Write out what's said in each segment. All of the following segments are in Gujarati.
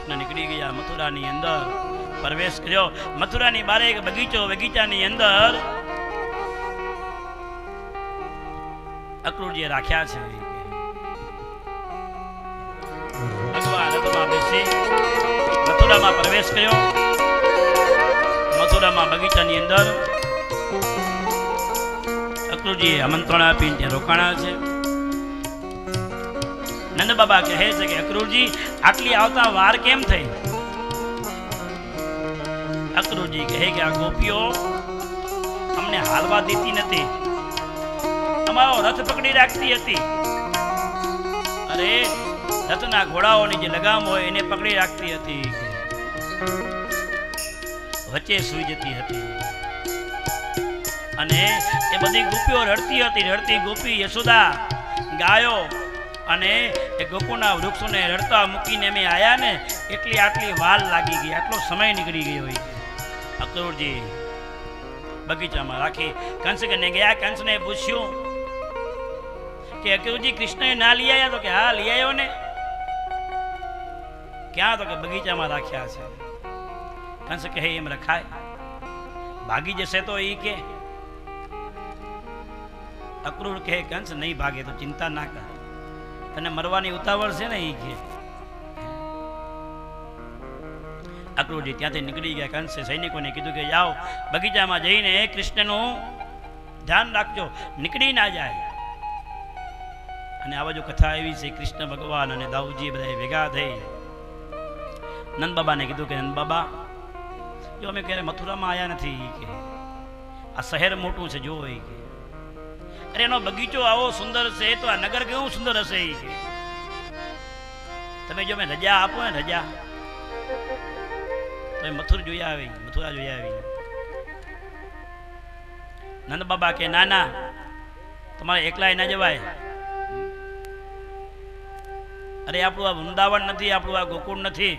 કૃષ્ણ નીકળી ગયા મથુરાની અંદર પ્રવેશ કર્યો. મથુરાની બારે એક બગીચો, બગીચાની અંદર અક્રૂરજીએ રાખ્યા છે. ભગવાન રથમાં બેસી મથુરામાં પ્રવેશ કર્યો. મથુરામાં બગીચાની અંદર અક્રૂરજીએ આમંત્રણ આપીને ત્યાં રોકાણા છે. નંદ બાબા કહે છે કે અક્રૂરજી આટલી આવતા વાર કેમ થઈ? અક્રૂરજી કહે કે આ ગોપીઓ અમને હાલવા દેતી નથી, અમારો રથ પકડી રાખતી હતી. અરે રથના ઘોડાઓની જે લગામ હોય એને પકડી રાખતી હતી, વચ્ચે સૂઈ જતી હતી. અને એ બધી ગોપીઓ રડતી હતી. રડતી ગોપી યશોદા ગાયો અને એ ગોકુળના વૃક્ષોને રડતા મૂકીને અમે આયા ને એટલી આટલી વાર લાગી ગઈ, આટલો સમય નીકળી ગયો હોય. અક્રૂરજી બગીચામાં રાખી કંસ કને ગયા. કંસને પૂછ્યું કે અક્રૂરજી કૃષ્ણએ ના લઈ આવ્યા? તો કે હા લઈ આવ્યો ને. ક્યાં? તો કે બગીચામાં રાખ્યા છે. કંસ કહે એમ રખાય? ભાગી જશે તો એ કે? અક્રૂર કહે કંસ નહીં ભાગે તો ચિંતા ના કર, તને મરવાની ઉતાવળ છે ને એ કે. અક્રૂરજી ત્યાંથી નીકળી ગયા. કંસે સૈનિકોને કીધું કે જાઓ બગીચામાં જઈને કૃષ્ણનું ધ્યાન રાખજો, નીકળી ના જાય. અને આ બાજુ કથા આવી છે કૃષ્ણ ભગવાન અને દાઉજી બધા ભેગા થઈ નંદ બાબાને કીધું કે નંદ બાબા જો અમે ક્યારે મથુરામાં આવ્યા નથી કે આ શહેર મોટું છે જો કે અરે એનો બગીચો આવો સુંદર છે તો આ નગર કેવું સુંદર હશે કે તમે જો મેં રજા આપો ને રજા તો મથુરા જોઈ આવી. નંદ બાબા કે ના ના તમારે એકલાય ના જવાય. અરે આપણું આ વૃંદાવન નથી, આપણું આ ગોકુળ નથી.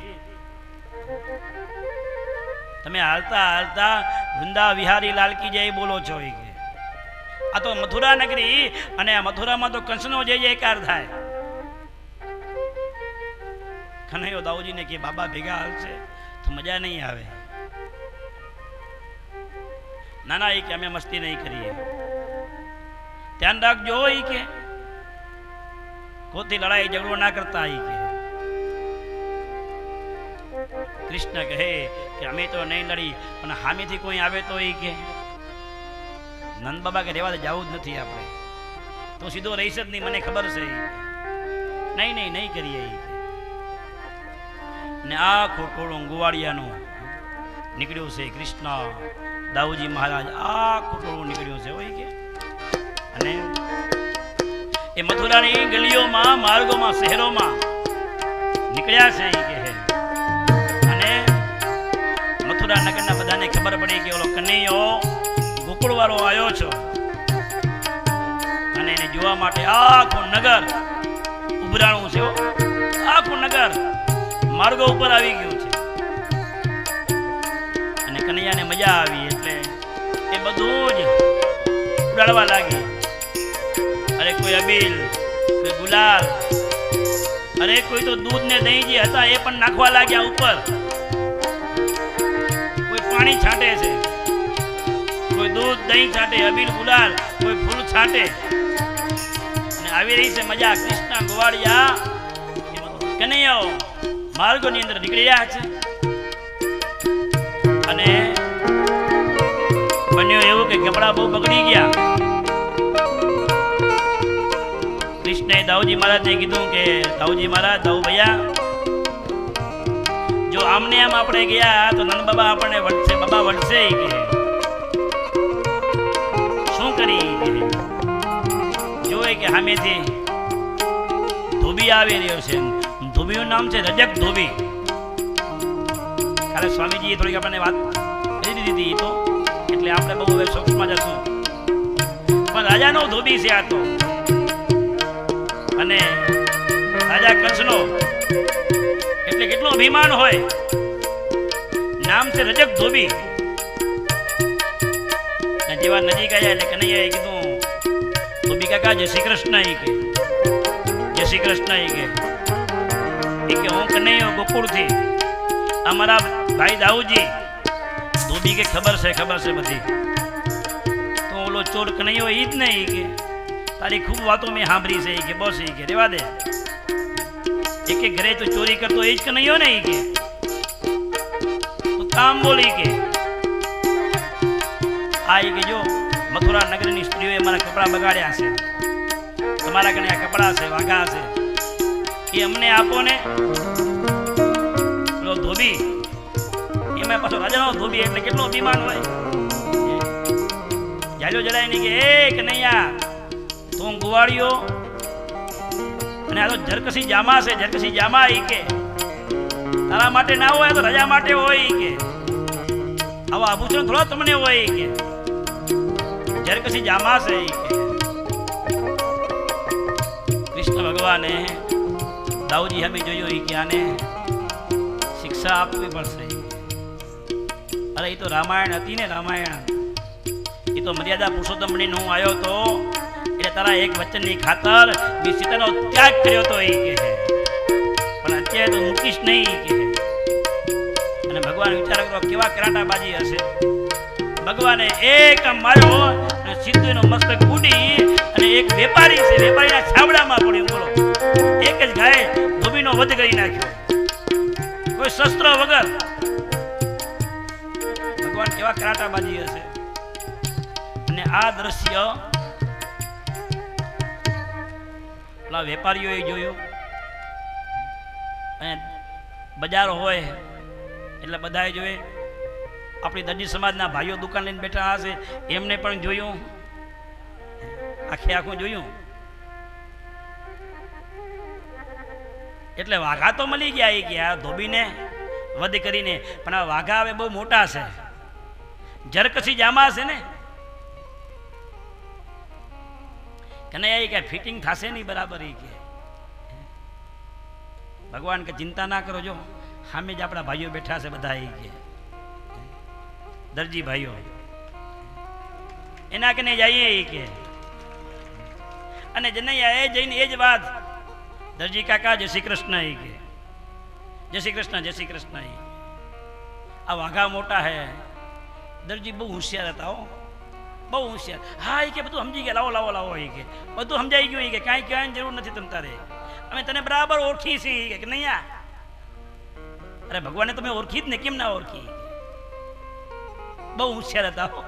તમે હાલતા હાલતા વૃંદા વિહારી લાલ કી જય બોલો છો કે આ તો મથુરા નગરી અને આ મથુરામાં તો કંસનો જય જયકાર થાય. કનૈયો દાઉજીને કે બાબા ભેગા હાલશે તો મજા નહીં આવે. ના ના એ કે અમે મસ્તી નહીં કરીએ, ધ્યાન રાખજો એ કે કોઈથી લડાઈ ઝઘડો ના કરતા. એ કે કૃષ્ણ કહે કે અમે તો નહીં લડી પણ હામેથી કોઈ આવે તો એ કે નંદ બાબા કે રેવા દે, જવું જ નથી આપણે, તો સીધો રહીશ જ નહીં, મને ખબર છે. નહીં કરીએ. ને આખું ટોળું ગુવાડિયાનું નીકળ્યું છે. કૃષ્ણ દાઉજી મહારાજ આખું ટોળું નીકળ્યું છે હોય કે અને એ મથુરાની ગલીઓમાં માર્ગોમાં શહેરોમાં નીકળ્યા છે એ કે અને મથુરા નગરના બધાને ખબર પડી કે ઓલો કનૈયો ગોકુળ વાળો આવ્યો છો અને એને જોવા માટે આખું નગર ઉભરાણું છે. આખું નગર માર્ગો ઉપર આવી ગયું છે અને કનૈયાને મજા આવી એટલે એ બધું જ ઉડાડવા લાગી. અરે કોઈ અબીલ, કોઈ ગુલાલ, અરે કોઈ તો દૂધ ને દહીં જે હતા એ પણ નાખવા લાગ્યા ઉપર. કોઈ પાણી છાંટે છે, કોઈ દૂધ દહીં છાંટે, અબીલ ગુલાલ, કોઈ ફૂલ છાંટે અને આવી રહી છે મજા. કૃષ્ણ ગોવાળિયા કનૈયાઓ માર્ગોની અંદર નીકળી રહ્યા છે અને બન્યું એવું કે કપડા બહુ બગડી ગયા. કૃષ્ણએ દાઉજી મહારાજને કીધું કે દાઉજી મહારાજ, દાઉ ભૈયા જો આમને આમ આપણે ગયા તો નંદ બાબા આપણને વળશે, બાબા વળશે કે શું કરી જોઈ કે સામેથી ધોબી આવી રહ્યો છે. ધોબીનું નામ છે રજક ધોબી. કાલે સ્વામીજીએ થોડીક આપણને વાત કરી દીધી તો એટલે આપણે બહુ હવે સૂક્ષ્મમાં જશું પણ રાજાનો ધોબી છે આ તો. અને રાજા કંસનો એટલે કેટલું અભિમાન હોય. નામ છે રજક ધોબી. જેવા નજીક આવ્યા એટલે કનૈયાએ કીધું ધોબી કાકા જય શ્રી કૃષ્ણ. જય શ્રી કૃષ્ણ. એ કે હું કનૈયો ગોકુળથી અમારા ભાઈ દાઉજી ધોબી કે ખબર છે બધી. તો ઓલો ચોર કનૈયો ઈ જ નહીં કે તારી ખૂબ વાતો મેં સાંભળી છે કે બસ એ કે રેવા દે. એક ઘરે તો ચોરી કરતો એ જ કનૈયો ને કે તું કામ બોલી કે આ કે જો મથુરા નગરની સ્ત્રીઓએ મારા કપડા બગાડ્યા છે, તમારા કને આ કપડા છે, વાઘા છે, એ અમને આપો ને. પેલો ધોબી એમાં પાછો રાજાનો ધોબી એટલે કેટલો અભિમાન હોય. જાજો જડાય નહીં કે એ કનૈયા તું ગુવાળિયો અને આ તો જરકસી જામા છે, જરકસી જામા ઈ કે તારા માટે ના હોય તો રાજા માટે હોય ઈ કે આવા આભૂષણ થોડો તમને હોય ઈ કે જરકસી જામા છે ઈ કે. કૃષ્ણ ભગવાને દાઉજી હમે જોયું ઈ કે આને શિક્ષા આપવી પડશે. અરે એ તો રામાયણ હતી ને, રામાયણ એ તો મર્યાદા પુરુષોત્તમની હું આવ્યો તો એટલે તારા એક વચનની ખાતર મેં સીતાનો ત્યાગ કર્યો તો એ કે પણ અત્યારે તો મૂકીશ નહીં કે. અને ભગવાન વિચાર કરો કેવા કરાટાબાજી હશે. ભગવાને એક માર્યો અને સીધું એનો મસ્તક ઉડી અને એક વેપારી છે વેપારીના છાબડામાં પડ્યું. બોલો એક જ ગાય ધોબીનો વધ કરી નાખ્યો કોઈ શસ્ત્ર વગર. ભગવાન કેવા કરાટાબાજી હશે. અને આ દ્રશ્ય પેલા વેપારીઓએ જોયું. અને બજાર હોય એટલે બધાએ જોયે. આપણી દરજી સમાજના ભાઈઓ દુકાન લઈને બેઠા હશે એમને પણ જોયું, આખે આખું જોયું. એટલે વાઘા તો મળી ગયા એ ગયા ધોબીને વધ કરીને, પણ આ વાઘા હવે બહુ મોટા છે, જરકસી જામા છે ને. કનૈયા કે ફિટિંગ થશે નહીં બરાબર એ કે. ભગવાન કે ચિંતા ના કરો, જો સામે જ આપણા ભાઈઓ બેઠા છે બધા એ કે દરજી ભાઈઓ એના કને જઈએ એ કે. અને જનૈયા એ જઈને એ જ વાત દરજી કાકા જય શ્રી કૃષ્ણ એ કે જય શ્રી કૃષ્ણ જય શ્રી કૃષ્ણ એ. આ વાઘા મોટા હે. દરજી બહુ હોશિયાર હતા હો, બહુ હોશિયાર. હા એ કે બધું સમજી ગયા, લાવો લાવો લાવો એ કે બધું સમજાઈ ગયું એ કે કાંઈ કહેવાની જરૂર નથી તમ તારે, અમે તને બરાબર ઓળખી છીએ કે નહીં. અરે ભગવાને તમે ઓળખી જ ને, કેમ ના ઓળખી. બહુ હોશિયાર હતા હો,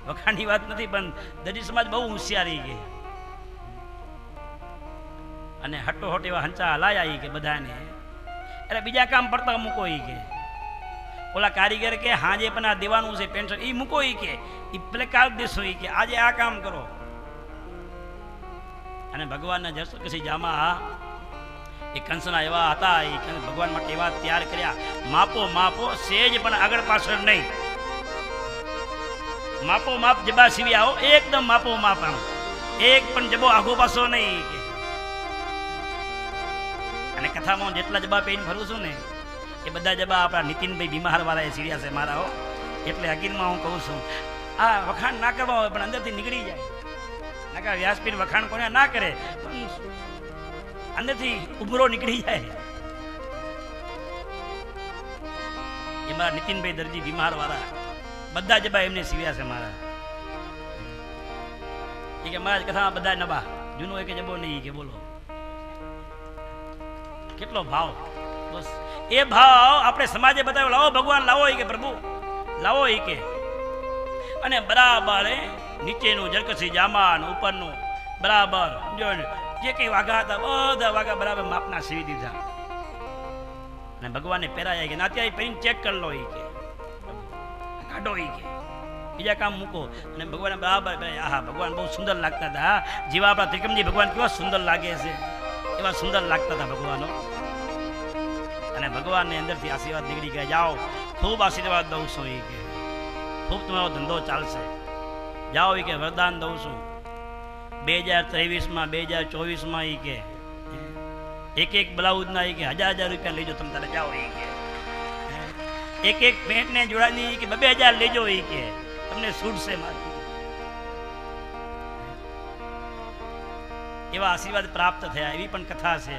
વખાણની વાત નથી પણ દરજી સમાજ બહુ હોશિયારી કે. અને હટોહટ એવા હંચા હલાયા કે બધાને. અરે બીજા કામ પડતા મૂકો એ કે. ઓલા કારીગર કે હાજે પણ આ દેવાનું છે પેન્શન એ મૂકો એ કે એ પેલે કાલ દેશો એ કે આજે આ કામ કરો. અને ભગવાનના જરકસી જામા એ કંસના એવા હતા, એ ભગવાન માટે એવા તૈયાર કર્યા. માપો માપો સેજ પણ આગળ પાછળ નહીં, માપો માપ જબા સીવી આવો એકદમ માપો માપ, આમ એક પણ જબો આઘો પાછો નહીં કે. અને કથામાં જેટલા જબા પહેરીને ફરું છું ને એ બધા જબા આપણા નીતિનભાઈ બીમાર વાળા એ સીડ્યા છે મારા હો. એટલે હકીકતમાં હું કહું છું આ વખાણ ના કરવા હોય પણ અંદરથી નીકળી જાય. નાકા વ્યાસપીર વખાણ કોને ના કરે પણ અંદરથી ઉભરો નીકળી જાય. એ મારા નીતિનભાઈ દરજી બીમાર વાળા બધા જબા એમને સીવ્યા છે મારા. એ કે મારા કથામાં બધા નબા જૂનો એક જબો નહીં કે. બોલો કેટલો ભાવ. બસ એ ભાવ આપણે સમાજે બતાવ્યો. લાવો ભગવાન લાવો એ કે પ્રભુ લાવો એ કે. અને બરાબર નીચેનું જરકસી જામા ઉપરનું બરાબર જો જે કઈ વાઘા હતા બધા વાઘા બરાબર માપના સીવી દીધા. અને ભગવાનને પહેરાયા કે અત્યારે પહેરીને ચેક કરી લો એ કે કાઢો એ કે બીજા કામ મૂકો. અને ભગવાન બરાબર હા ભગવાન બહુ સુંદર લાગતા હતા. જેવા આપણા ત્રિકમજી ભગવાન કેવા સુંદર લાગે છે એવા સુંદર લાગતા હતા ભગવાનો. અને ભગવાનને અંદરથી આશીર્વાદ નીકળી ગયા, જાઓ ખૂબ આશીર્વાદ દઉં છું એ કે ખૂબ તમારો ધંધો ચાલશે, જાઓ એ કે વરદાન દઉં છું. 2023માં 2024માં એ કે એક એક બ્લાઉઝના એ કે 1000 રૂપિયા લેજો તમે તારે જાઓ એ કે. એક એક પેન્ટને જોડાની કે 2000 લેજો એ કે તમને છૂટશે મારી. એવા આશીર્વાદ પ્રાપ્ત થયા એવી પણ કથા છે.